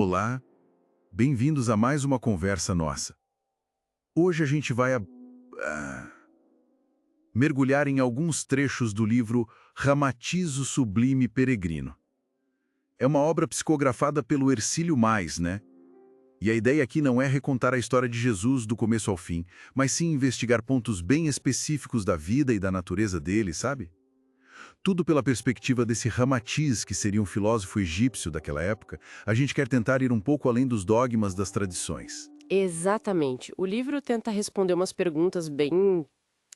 Olá, bem-vindos a mais uma conversa nossa. Hoje a gente vai mergulhar em alguns trechos do livro Ramatiz o Sublime Peregrino. É uma obra psicografada pelo Hercílio Mais, né? E a ideia aqui não é recontar a história de Jesus do começo ao fim, mas sim investigar pontos bem específicos da vida e da natureza dele, sabe? Tudo pela perspectiva desse Ramatiz, que seria um filósofo egípcio daquela época. A gente quer tentar ir um pouco além dos dogmas das tradições. Exatamente. O livro tenta responder umas perguntas bem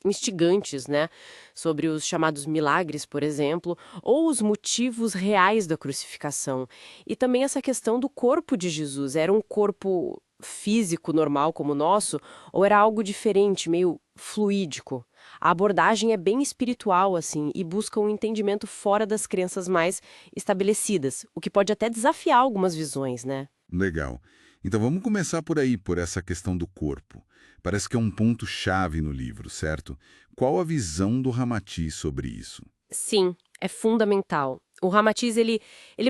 instigantes, né? Sobre os chamados milagres, por exemplo, ou os motivos reais da crucificação. E também essa questão do corpo de Jesus. Era um corpo físico normal como o nosso, ou era algo diferente, meio fluídico? A abordagem é bem espiritual, assim, e busca um entendimento fora das crenças mais estabelecidas, o que pode até desafiar algumas visões, né? Legal. Então vamos começar por aí, por essa questão do corpo. Parece que é um ponto-chave no livro, certo? Qual a visão do Ramatiz sobre isso? Sim, é fundamental. O Ramatiz, ele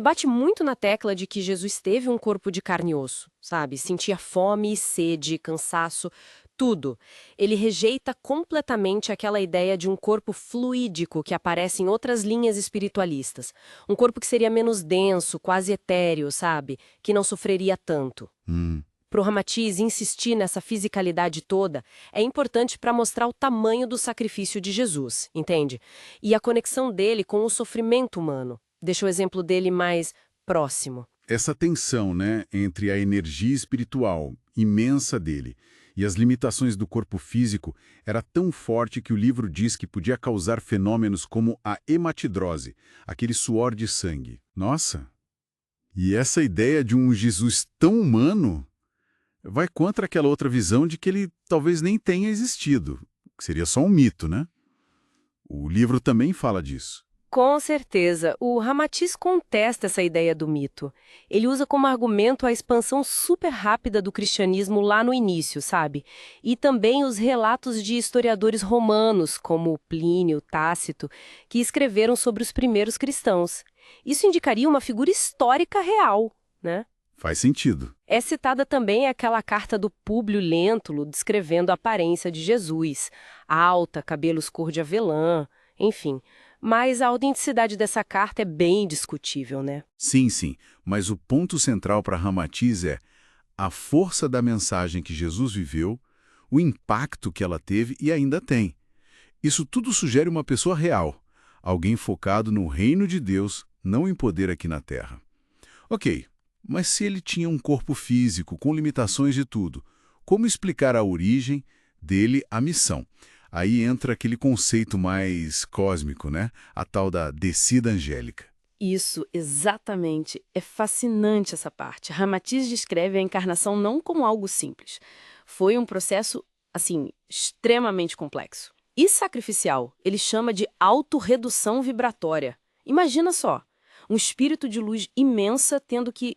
bate muito na tecla de que Jesus teve um corpo de carne e osso, sabe? Sentia fome e sede, cansaço, tudo. Ele rejeita completamente aquela ideia de um corpo fluídico que aparece em outras linhas espiritualistas. Um corpo que seria menos denso, quase etéreo, sabe? Que não sofreria tanto. Hum, Para o Ramatiz, insistir nessa fisicalidade toda é importante para mostrar o tamanho do sacrifício de Jesus, entende? E a conexão dele com o sofrimento humano. Deixa o exemplo dele mais próximo. essa tensão, né, entre a energia espiritual imensa dele e as limitações do corpo físico era tão forte que o livro diz que podia causar fenômenos como a hematidrose, aquele suor de sangue. Nossa! E essa ideia de um Jesus tão humano vai contra aquela outra visão de que ele talvez nem tenha existido, que seria só um mito, né? O livro também fala disso. Com certeza, o Ramatiz contesta essa ideia do mito. Ele usa como argumento a expansão super rápida do cristianismo lá no início, sabe? E também os relatos de historiadores romanos, como Plínio, Tácito, que escreveram sobre os primeiros cristãos. Isso indicaria uma figura histórica real, né? Faz sentido. É citada também aquela carta do Públio Lentulus descrevendo a aparência de Jesus, alta, cabelos cor de avelã, enfim. Mas a autenticidade dessa carta é bem discutível, né? Sim, sim, mas o ponto central para Ramatiz é a força da mensagem que Jesus viveu, o impacto que ela teve e ainda tem. Isso tudo sugere uma pessoa real, alguém focado no reino de Deus, não em poder aqui na Terra. Ok, mas se ele tinha um corpo físico com limitações de tudo, como explicar a origem dele, a missão? Aí entra aquele conceito mais cósmico, né? A tal da descida angélica. Isso, exatamente. É fascinante essa parte. Ramatiz descreve a encarnação não como algo simples. Foi um processo, assim, extremamente complexo. E sacrificial, ele chama de autorredução vibratória. Imagina só, um espírito de luz imensa tendo que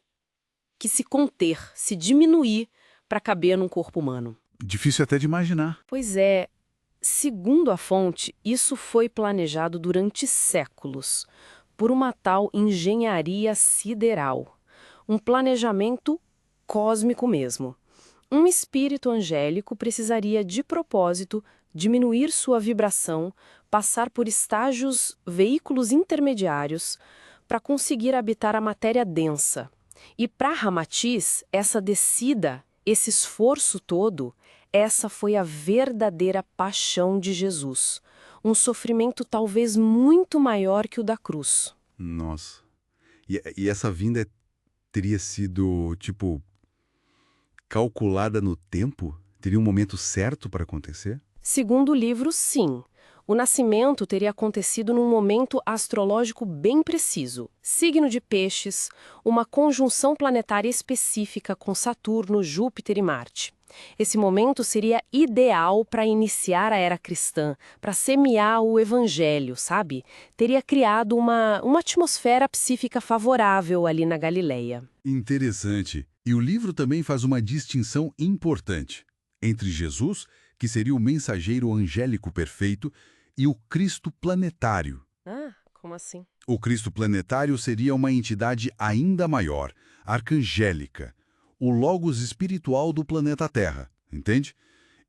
se conter, se diminuir para caber num corpo humano. Difícil até de imaginar. Pois é, segundo a fonte, isso foi planejado durante séculos por uma tal engenharia sideral, um planejamento cósmico mesmo. Um espírito angélico precisaria, de propósito, diminuir sua vibração, passar por estágios, veículos intermediários, para conseguir habitar a matéria densa. E para Ramatiz, essa descida, esse esforço todo, essa foi a verdadeira paixão de Jesus. Um sofrimento talvez muito maior que o da cruz. Nossa. E essa vinda teria sido, tipo, calculada no tempo? Teria um momento certo para acontecer? Segundo o livro, sim. O nascimento teria acontecido num momento astrológico bem preciso. Signo de Peixes, uma conjunção planetária específica com Saturno, Júpiter e Marte. Esse momento seria ideal para iniciar a era cristã, para semear o evangelho, sabe? Teria criado uma atmosfera psíquica favorável ali na Galileia. Interessante. E o livro também faz uma distinção importante entre Jesus, que seria o mensageiro angélico perfeito, e o Cristo planetário. Ah, como assim? O Cristo planetário seria uma entidade ainda maior, arcangélica, o logos espiritual do planeta Terra, entende?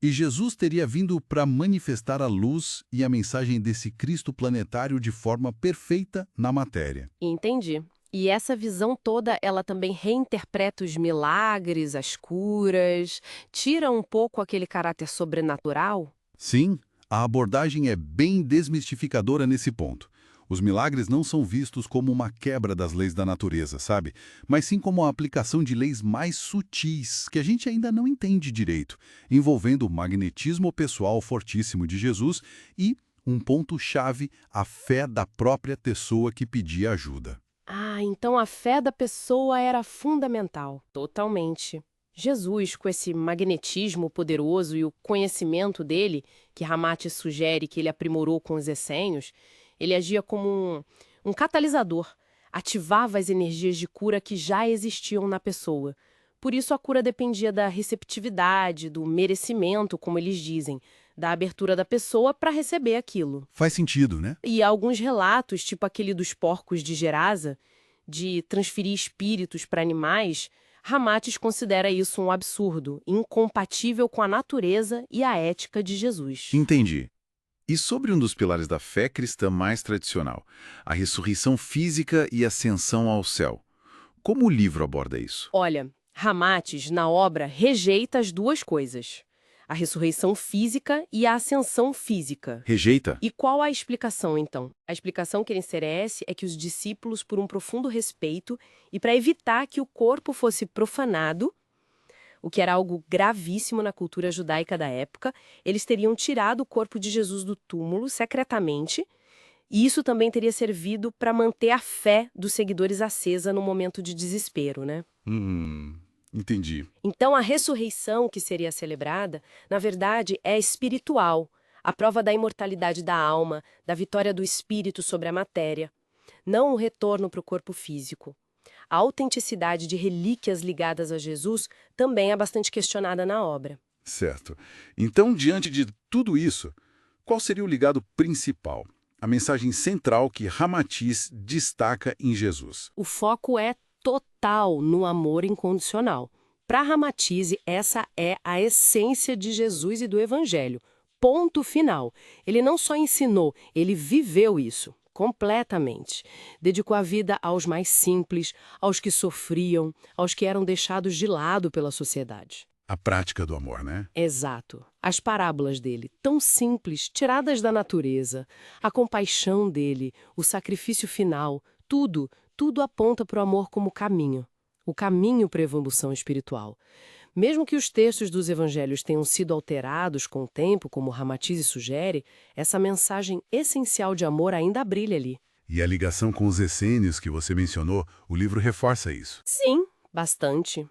E Jesus teria vindo para manifestar a luz e a mensagem desse Cristo planetário de forma perfeita na matéria. Entendi. E essa visão toda, ela também reinterpreta os milagres, as curas, tira um pouco aquele caráter sobrenatural? Sim, a abordagem é bem desmistificadora nesse ponto. Os milagres não são vistos como uma quebra das leis da natureza, sabe? Mas sim como a aplicação de leis mais sutis, que a gente ainda não entende direito, envolvendo o magnetismo pessoal fortíssimo de Jesus e, um ponto-chave, a fé da própria pessoa que pedia ajuda. Ah, então a fé da pessoa era fundamental. Totalmente. Jesus, com esse magnetismo poderoso e o conhecimento dele, que Ramate sugere que ele aprimorou com os essênios, ele agia como um catalisador, ativava as energias de cura que já existiam na pessoa. Por isso a cura dependia da receptividade, do merecimento, como eles dizem, da abertura da pessoa para receber aquilo. Faz sentido, né? E há alguns relatos, tipo aquele dos porcos de Gerasa, de transferir espíritos para animais, Ramates considera isso um absurdo, incompatível com a natureza e a ética de Jesus. Entendi. E sobre um dos pilares da fé cristã mais tradicional, a ressurreição física e ascensão ao céu. Como o livro aborda isso? Olha, Ramates, na obra, rejeita as duas coisas: a ressurreição física e a ascensão física. Rejeita? E qual a explicação, então? A explicação que ele oferece é que os discípulos, por um profundo respeito e para evitar que o corpo fosse profanado, o que era algo gravíssimo na cultura judaica da época, eles teriam tirado o corpo de Jesus do túmulo secretamente, e isso também teria servido para manter a fé dos seguidores acesa no momento de desespero, né? Entendi. Então, a ressurreição que seria celebrada, na verdade, é espiritual, a prova da imortalidade da alma, da vitória do espírito sobre a matéria, não o retorno para o corpo físico. A autenticidade de relíquias ligadas a Jesus também é bastante questionada na obra. Certo. Então, diante de tudo isso, qual seria o legado principal? A mensagem central que Ramatiz destaca em Jesus. O foco é total no amor incondicional. Para Ramatiz, essa é a essência de Jesus e do Evangelho. Ponto final. Ele não só ensinou, ele viveu isso completamente. Dedicou a vida aos mais simples, aos que sofriam, aos que eram deixados de lado pela sociedade. A prática do amor, né? Exato. As parábolas dele, tão simples, tiradas da natureza, a compaixão dele, o sacrifício final, tudo aponta para o amor como caminho. O caminho para a evolução espiritual. Mesmo que os textos dos evangelhos tenham sido alterados com o tempo, como Ramatiz sugere, essa mensagem essencial de amor ainda brilha ali. E a ligação com os essênios que você mencionou, o livro reforça isso. Sim, bastante.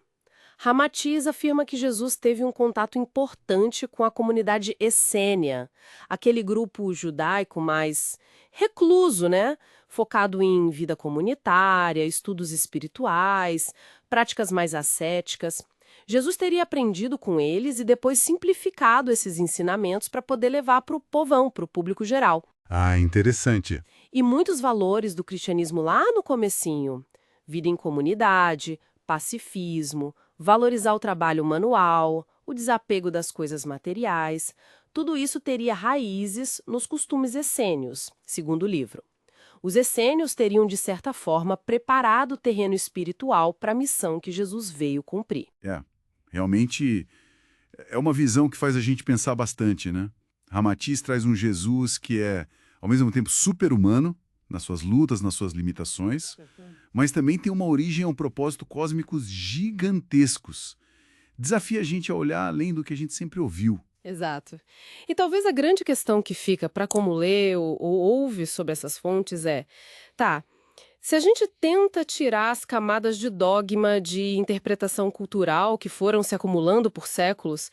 Ramatiz afirma que Jesus teve um contato importante com a comunidade essênia, aquele grupo judaico mais recluso, né? Focado em vida comunitária, estudos espirituais, práticas mais ascéticas. Jesus teria aprendido com eles e depois simplificado esses ensinamentos para poder levar para o povão, para o público geral. Ah, interessante. E muitos valores do cristianismo lá no comecinho, vida em comunidade, pacifismo, valorizar o trabalho manual, o desapego das coisas materiais, tudo isso teria raízes nos costumes essênios, segundo o livro. Os essênios teriam, de certa forma, preparado o terreno espiritual para a missão que Jesus veio cumprir. Realmente é uma visão que faz a gente pensar bastante, né? Ramatiz traz um Jesus que é, ao mesmo tempo, super-humano, nas suas lutas, nas suas limitações, mas também tem uma origem a um propósito cósmicos gigantescos. Desafia a gente a olhar além do que a gente sempre ouviu. Exato. E talvez a grande questão que fica para como lê ou ouve sobre essas fontes é, se a gente tenta tirar as camadas de dogma, de interpretação cultural que foram se acumulando por séculos,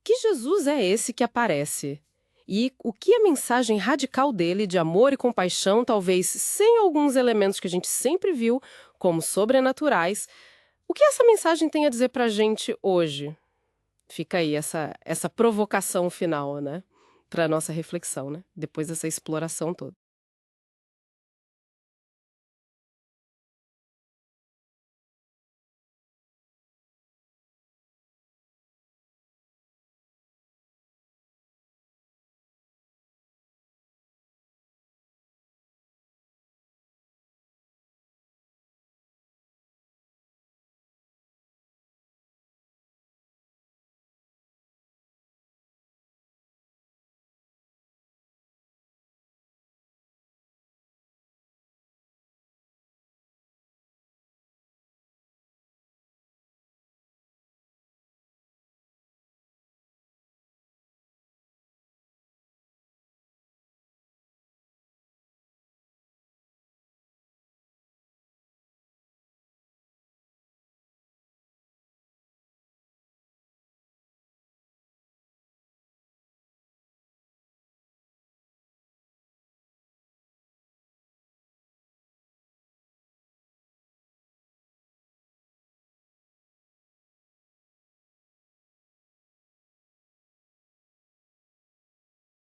que Jesus é esse que aparece? E o que a mensagem radical dele de amor e compaixão, talvez sem alguns elementos que a gente sempre viu como sobrenaturais, o que essa mensagem tem a dizer pra gente hoje? Fica aí essa provocação final, né? Pra nossa reflexão, né? Depois dessa exploração toda.